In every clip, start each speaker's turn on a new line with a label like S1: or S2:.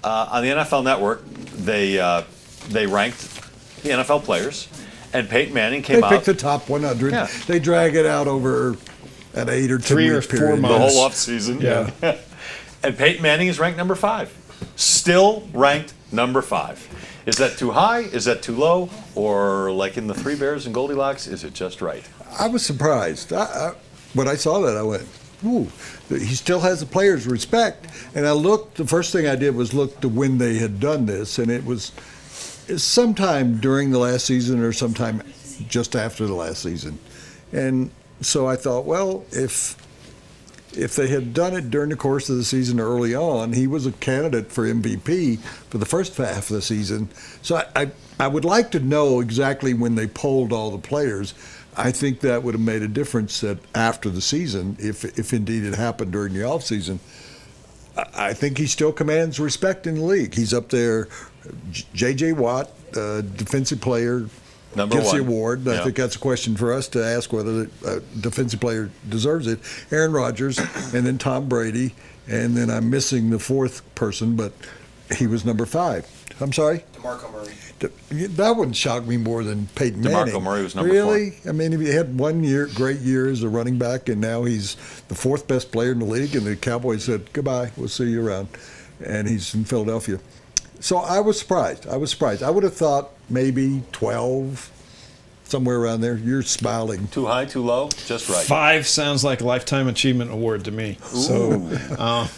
S1: on the NFL Network, they ranked the NFL players, and Peyton Manning came out.
S2: They picked the top 100. Yeah. They drag it out over an 8 or 10 week period.
S1: The whole off season.
S2: Yeah.
S1: And Peyton Manning is ranked number 5. Still ranked number 5. Is that too high? Is that too low? Or like in the Three Bears and Goldilocks, is it just right?
S2: I was surprised. When I saw that, I went, ooh, he still has the players' respect. And I looked, the first thing I did was look to when they had done this, and it was sometime during the last season or sometime just after the last season. And so I thought, well, if they had done it during the course of the season early on, he was a candidate for MVP for the first half of the season. So I would like to know exactly when they polled all the players. I think that would have made a difference that after the season, if indeed it happened during the offseason. I think he still commands respect in the league. He's up there. J.J. Watt, defensive player, gets the award. I think that's a question for us to ask whether the defensive player deserves it. Aaron Rodgers, and then Tom Brady, and then I'm missing the fourth person, but he was number 5. I'm sorry?
S3: DeMarco Murray.
S2: That wouldn't shock me more than Peyton Manning.
S1: DeMarco Murray was number 4.
S2: Really? I mean, he had 1 year, great year as a running back, and now he's the 4th best player in the league, and the Cowboys said, goodbye, we'll see you around. And he's in Philadelphia. So I was surprised. I would have thought maybe 12, somewhere around there. You're smiling.
S1: Too high, too low? Just right.
S4: 5 sounds like a Lifetime Achievement Award to me.
S1: Ooh.
S4: So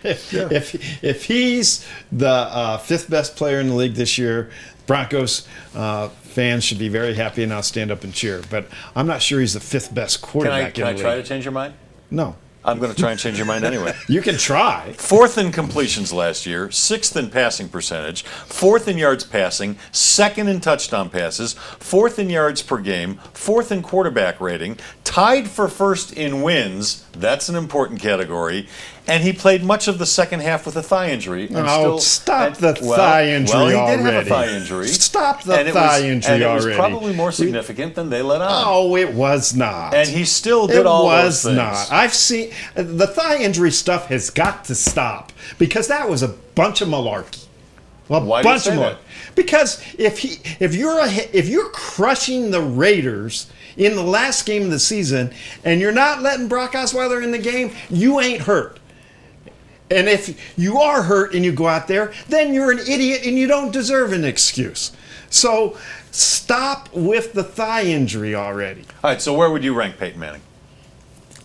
S4: if he's the 5th best player in the league this year, Broncos fans should be very happy and I'll stand up and cheer. But I'm not sure he's the 5th best quarterback
S1: Can I try to change your mind?
S4: No.
S1: I'm going to try and change your mind anyway.
S4: You can try.
S1: 4th in completions last year, 6th in passing percentage, 4th in yards passing, 2nd in touchdown passes, 4th in yards per game, 4th in quarterback rating, tied for 1st in wins. That's an important category. And he played much of the second half with a thigh injury.
S4: Stop the thigh injury already.
S1: Well, he did have a thigh injury.
S4: Stop the thigh injury already.
S1: And it was probably more significant than they let on.
S4: Oh, it was not.
S1: And he still did all those things.
S4: It was not. I've seen the thigh injury stuff has got to stop because that was a bunch of malarkey.
S1: Why do you say that?
S4: Because if you're crushing the Raiders in the last game of the season and you're not letting Brock Osweiler in the game, you ain't hurt. And if you are hurt and you go out there, then you're an idiot and you don't deserve an excuse. So stop with the thigh injury already.
S1: All right, so where would you rank Peyton Manning?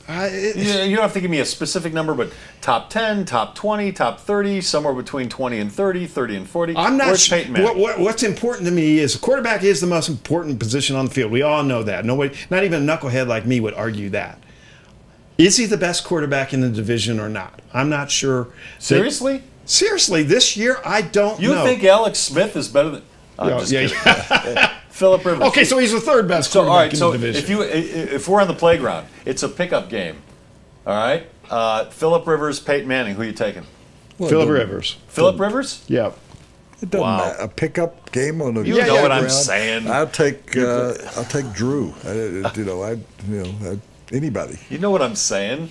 S1: You don't have to give me a specific number, but top 10, top 20, top 30, somewhere between 20 and 30, 30 and 40.
S4: I'm not
S1: Where's Peyton Manning?
S4: What's important to me is a quarterback is the most important position on the field. We all know that. Nobody, not even a knucklehead like me would argue that. Is he the best quarterback in the division or not? I'm not sure.
S1: Seriously?
S4: Seriously, this year I don't know.
S1: You think Alex Smith is better than... I'm just kidding. Philip Rivers.
S4: Okay, so he's the 3rd best quarterback in the division.
S1: If we're on the playground, it's a pickup game. All right? Philip Rivers, Peyton Manning, who are you taking?
S4: Well, Philip Rivers.
S1: Philip Rivers?
S4: Yeah.
S2: It doesn't matter. A pickup game on the
S1: You know what I'm saying.
S2: I'll take Drew. Anybody.
S1: You know what I'm saying.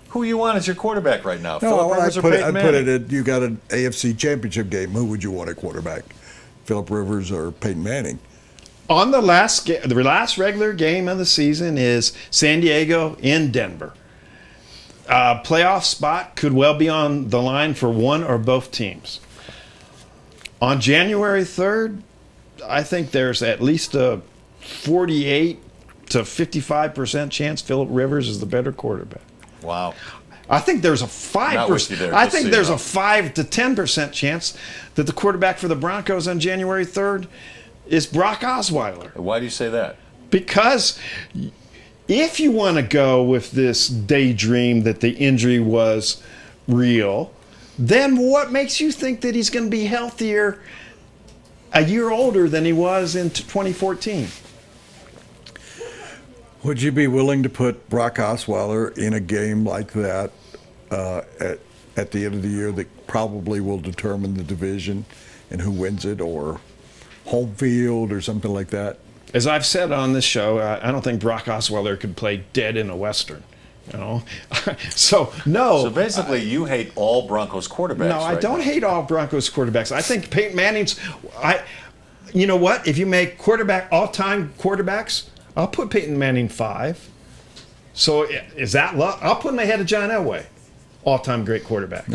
S1: Who you want as your quarterback right now?
S2: No,
S1: Philip Rivers or Peyton Manning?
S2: I'd put it at, you got an AFC Championship game. Who would you want at quarterback? Philip Rivers or Peyton Manning?
S4: On the last regular game of the season is San Diego in Denver. Playoff spot could well be on the line for one or both teams. On January 3rd, I think there's at least a 48 to 55% chance Philip Rivers is the better quarterback.
S1: Wow.
S4: I think there's a 5%. I think there's a 5 to 10% chance that the quarterback for the Broncos on January 3rd is Brock Osweiler.
S1: Why do you say that?
S4: Because if you want to go with this daydream that the injury was real, then what makes you think that he's going to be healthier a year older than he was in 2014?
S2: Would you be willing to put Brock Osweiler in a game like that at the end of the year that probably will determine the division and who wins it, or home field or something like that?
S4: As I've said on this show, I don't think Brock Osweiler could play dead in a Western. You know, so no.
S1: So basically, you hate all Broncos quarterbacks.
S4: No, I
S1: right
S4: don't
S1: now.
S4: hate all Broncos quarterbacks. I think Peyton Manning's. You know what? If you make all-time quarterbacks, I'll put Peyton Manning 5. So is that luck? I'll put him ahead of John Elway, all-time great quarterbacks.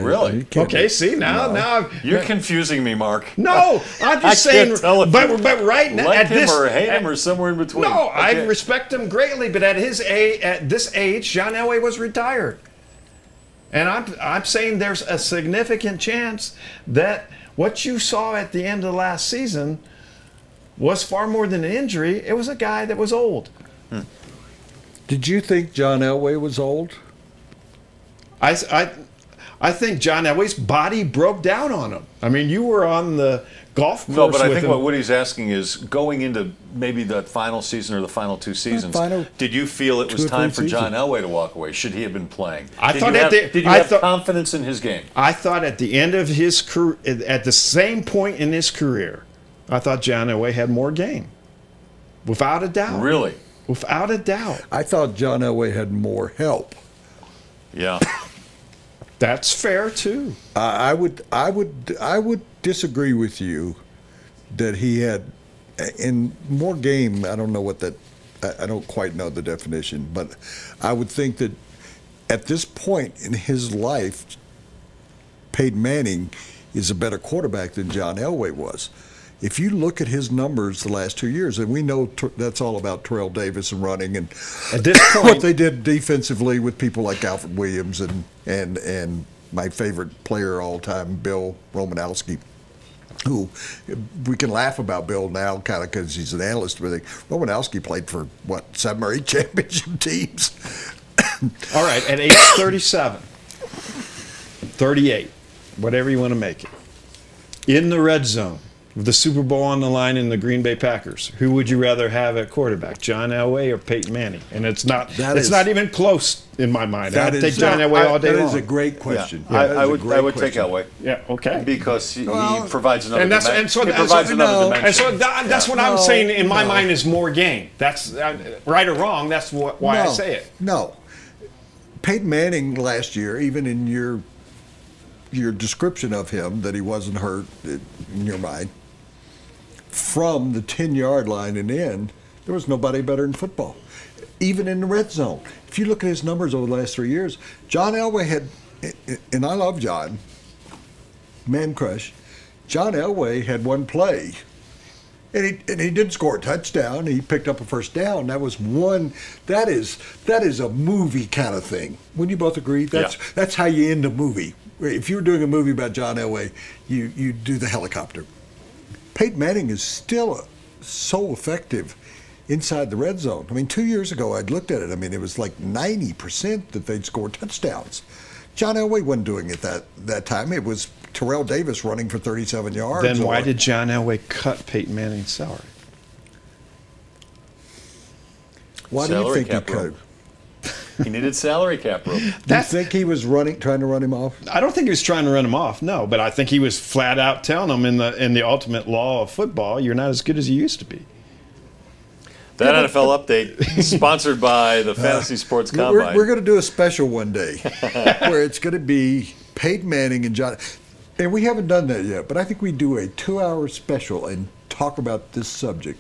S1: Really?
S4: Okay. See now
S1: You're confusing me, Mark.
S4: No, I'm just saying.
S1: Can't tell if
S4: But
S1: you
S4: right now,
S1: like
S4: at
S1: him
S4: this,
S1: or hate him or somewhere in between.
S4: no, I
S1: Okay.
S4: respect him greatly. But at this age, John Elway was retired, and I'm saying there's a significant chance that what you saw at the end of last season was far more than an injury. It was a guy that was old.
S2: Did you think John Elway was old?
S4: I think John Elway's body broke down on him. I mean, you were on the golf course.
S1: No, but I
S4: with
S1: think
S4: him.
S1: what Woody's asking is going into maybe the final season or the final 2 seasons. Did you feel it was
S2: 2 or 3
S1: time for John
S2: seasons.
S1: Elway to walk away? Should he have been playing?
S4: I
S1: Did
S4: thought
S1: you
S4: at
S1: have,
S4: the-
S1: did you
S4: I
S1: have
S4: thought-
S1: confidence in his game?
S4: I thought at the end of his career, at the same point in his career, I thought John Elway had more game, without a doubt.
S1: Really?
S4: Without a doubt.
S2: I thought John Elway had more help.
S1: Yeah.
S4: That's fair too.
S2: I would disagree with you that he had in more game. I don't know what that. I don't quite know the definition, but I would think that at this point in his life, Peyton Manning is a better quarterback than John Elway was. If you look at his numbers the last 2 years, and we know that's all about Terrell Davis and running and
S4: At this point,
S2: what they did defensively with people like Alfred Williams and my favorite player all time, Bill Romanowski, who we can laugh about Bill now kind of because he's an analyst, but Romanowski played for, 7 or 8 championship teams.
S4: all right, at age 37, 38, whatever you want to make it, in the red zone, with the Super Bowl on the line in the Green Bay Packers, who would you rather have at quarterback, John Elway or Peyton Manning? And it's not even close in my mind. I'd take John Elway all day long.
S2: That is a great question.
S1: Yeah.
S2: That is
S1: I
S2: a
S1: would
S2: great
S1: take
S2: question.
S1: Elway
S4: Yeah, okay.
S1: because he
S2: Well,
S1: provides another
S4: And that's
S1: dimension.
S4: and so
S1: he
S4: and
S1: provides
S4: so,
S1: another
S4: no,
S1: dimension.
S4: and so that's what I'm
S2: No,
S4: saying. In my
S2: no.
S4: mind, is more game. That's right or wrong. That's why I say it.
S2: No. Peyton Manning last year, even in your description of him, that he wasn't hurt in your mind, from the 10-yard line and in, there was nobody better in football. Even in the red zone. If you look at his numbers over the last 3 years, John Elway had, and I love John, man crush, John Elway had one play. And he didn't score a touchdown. He picked up a first down. That was one. That is a movie kind of thing. Wouldn't you both agree? That's how you end a movie. If you were doing a movie about John Elway, you do the helicopter. Peyton Manning is still so effective inside the red zone. I mean, 2 years ago, I'd looked at it. I mean, it was like 90% that they'd score touchdowns. John Elway wasn't doing it that time. It was Terrell Davis running for 37 yards.
S4: Then why did John Elway cut Peyton Manning's salary?
S2: Why do you
S1: Salary
S2: think he
S1: cap
S2: cut?
S1: room. He needed salary cap room.
S2: Do you think he was trying to run him off?
S4: I don't think he was trying to run him off, no, but I think he was flat out telling him in the ultimate law of football, you're not as good as you used to be.
S1: That NFL update sponsored by the Fantasy Sports Combine.
S2: We're going to do a special one day where it's going to be Peyton Manning and John. And we haven't done that yet, but I think we do a 2-hour special and talk about this subject.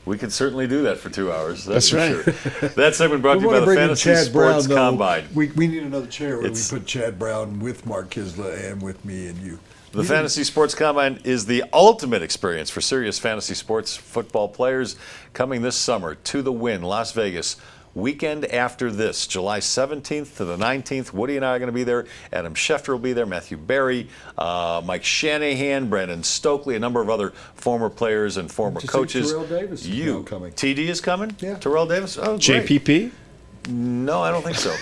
S1: We could certainly do that for 2 hours.
S4: That's
S1: for
S4: right.
S1: Sure. That segment brought to you by
S2: want to
S1: the
S2: bring in
S1: Fantasy
S2: Chad Brown,
S1: Sports
S2: though.
S1: Combine.
S2: We need another chair where
S1: It's-
S2: we put Chad Brown with Mark Kiszla and with me and you.
S1: The Fantasy Sports Combine is the ultimate experience for serious fantasy sports football players. Coming this summer to the Wynn, Las Vegas. Weekend after this, July 17th to the 19th. Woody and I are going to be there. Adam Schefter will be there. Matthew Berry, Mike Shanahan, Brandon Stokely, a number of other former players and former
S2: Did you say
S1: coaches.
S2: Terrell Davis is now coming?
S1: TD is coming?
S2: Yeah.
S1: Terrell Davis? Oh, great.
S4: JPP?
S1: No, I don't think so.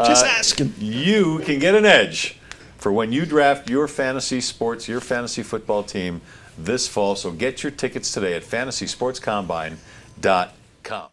S4: Just asking.
S1: You can get an edge for when you draft your fantasy sports, your fantasy football team this fall. So get your tickets today at fantasysportscombine.com.